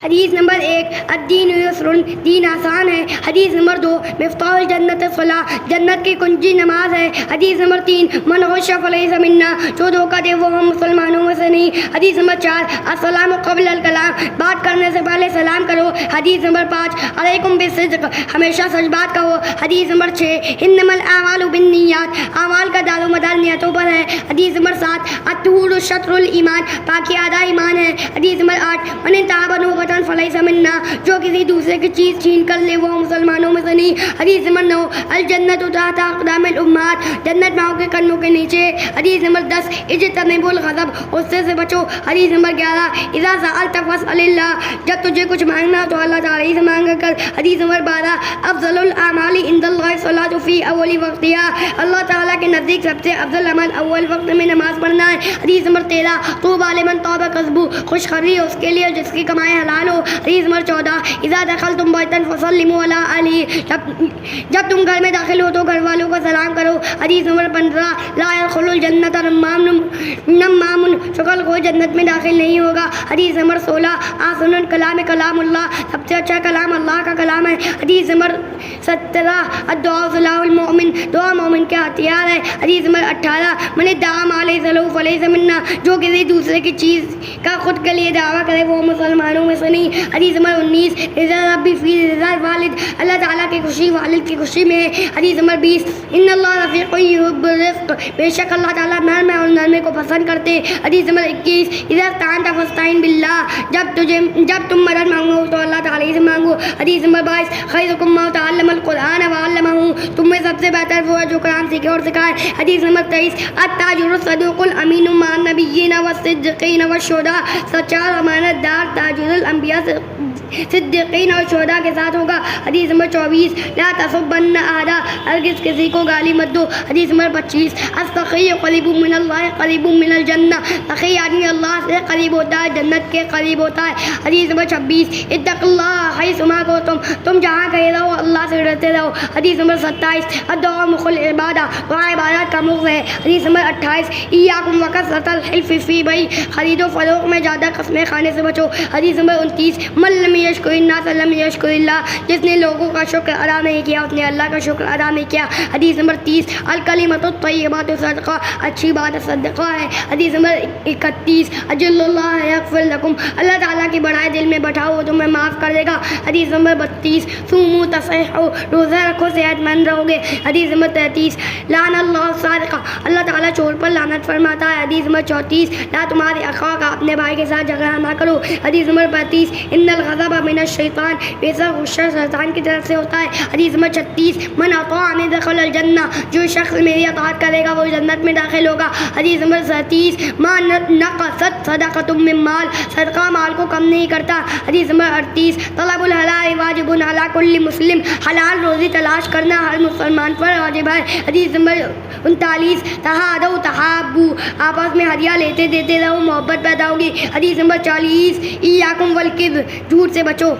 حدیث نمبر 1 الدین یسر، دین آسان ہے۔ حدیث نمبر 2 مفتاح الجنت الصلاۃ، جنت کی کنجی نماز ہے۔ حدیث نمبر 3 من غش فلیس منا، جو دھوکہ دے وہ ہم مسلمانوں میں سے نہیں۔ حدیث نمبر 4 السلام قبل الکلام، بات کرنے سے پہلے سلام کرو۔ حدیث نمبر 5 علیکم بالصدق، ہمیشہ سچ بات کہو۔ حدیث نمبر 6 انما الاعمال بالنیات، اعمال کا دار و مدار نیتوں پر ہے۔ حدیث نمبر 7 الطہور شطر الایمان، پاکی آدھا ایمان ہے۔ حدیث نمبر 8 من انتہب نوبۃ فلیس منا، جو کسی دوسرے کی چیز چھین کر لے وہ مسلمانوں میں سے نہیں۔ حدیث نمبر 9 الجنت تحت اقدام الامہات، جنت ماؤں کے قدموں کے نیچے۔ حدیث نمبر 10 اجتنبوا الغضب، غصے سے بچو۔ حدیث نمبر 11 اذا سألت فاسأل اللہ، جب تجھے کچھ مانگنا ہو تو اللہ تعالی سے مانگا کر۔ حدیث نمبر 12 افضل الاعمال عند اللہ الصلاۃ فی اول وقتها، اللہ تعالیٰ کے نزدیک سب سے افضل عمل اول وقت میں نماز پڑھنا ہے۔ حدیث نمبر 13 طوبی لمن طاب کسبہ، خوشخبری اس کے لیے جس کی کمائی حلال ہو۔ حدیث نمبر 14 اذا دخلتم بیتا فسلموا علی اہلہ، جب تم گھر میں داخل ہو تو گھر والوں کو سلام کرو۔ حدیث نمبر 15 لا يدخل الجنۃ نمام، شکل کو جنت میں داخل نہیں ہوگا۔ حدیث نمبر 16 احسن الکلام کلام اللہ، سب سے اچھا کلام اللہ کا کلام ہے۔ حدیث نمبر 17 الدعاء سلاح المؤمن، دعا مومن کا ہتھیار ہے۔ حدیث نمبر 18 من ادعى ما ليس له فليس منا، جو کسی دوسرے کی چیز کا خود کے لیے دعویٰ کرے وہ مسلمانوں میں سے نہیں۔ حدیث نمبر 19 رضا ربی فی رضا والد، اللہ تعالیٰ کی خوشی والد کی خوشی میں ہے۔ حدیث نمبر 20 ان اللہ رفیق یحب الرفق، بے شک اللہ تعالیٰ نرم ہے اور نرمے کو پسند کرتے۔ حدیث نمبر 21 اذا استعنت فاستعن باللہ، جب تم مدد مانگو تو اللہ تعالیٰ سے مانگو۔ حدیث نمبر 22 خیرکم من تعلم القرآن وعلمہ، تم میں سب سے بہتر وہ ہے جو قرآن سیکھے اور سکھائے۔ حدیث نمبر 23 التاجر الصدوق الامین مع النبیین والصدیقین والشہداء، سچا اور امانت دار تاجر الانبیاء صدیقین اور شہداء کے ساتھ ہوگا۔ حدیث نمبر 24 لا تسبن احدا، ہرگز کسی کو گالی مت دو۔ حدیث نمبر 25 السخی قریب من اللہ قریب من الجنہ، سخی آدمی اللہ سے قریب ہوتا ہے جنت کے قریب ہوتا ہے۔ حدیث نمبر 26 اتق اللہ حیث ما کنتم، تم جہاں کہیں رہو اللہ سے ڈرتے رہو۔ حدیث نمبر 27 الدعاء مخ العبادہ، دعا عبادت کا مخ ہے۔ حدیث نمبر 28 ایاکم وکثرۃ الحلف فی بیع، خرید و فروخت میں زیادہ قسمیں کھانے سے بچو۔ حدیث نمبر 29 من لم یشکر الناس لم یشکر اللہ، جس نے لوگوں کا شکر ادا نہیں کیا اس نے اللہ کا شکر ادا نہیں کیا۔ حدیث نمبر 30 الکلمۃ الطیبۃ صدقہ، اچھی بات صدقہ ہے۔ حدیث نمبر 31 اجل اللہ یغفر لکم، اللہ تعالیٰ کی بڑائی دل میں بٹھاؤ وہ تمہیں معاف کر دے گا۔ حدیث نمبر 32 صوموا تصحوا، روزہ رکھو صحت مند رہو گے۔ حدیث نمبر 33 لعن اللہ السارق، اللہ تعالیٰ چور پر لعنت فرماتا ہے۔ حدیث نمبر 34 لا تمہارے اخا کا اپنے بھائی کے ساتھ جھگڑا نہ کرو۔ حدیث نمبر 35 ان الغضب من الشیطان، بے شک غصہ شیطان کی طرف سے ہوتا ہے۔ حدیث نمبر 36 من اطاعنی دخل الجنہ، جو شخص میری اطاعت کرے گا وہ جنت میں داخل ہوگا۔ حدیث نمبر 37 ما نقصت صدقۃ من مال، صدقہ مال کو کم نہیں کرتا۔ حدیث نمبر 38 طلب الحلال واجب علی کل مسلم، حلال روزی تلاش کرنا ہر مسلمان پر واجب ہے۔ حدیث نمبر 39 تہادوا تحابوا، آپس میں ہدیہ لیتے دیتے رہو محبت پیدا ہوگی۔ حدیث نمبر 40 ایاکم والکذب، جھوٹ سے بچو۔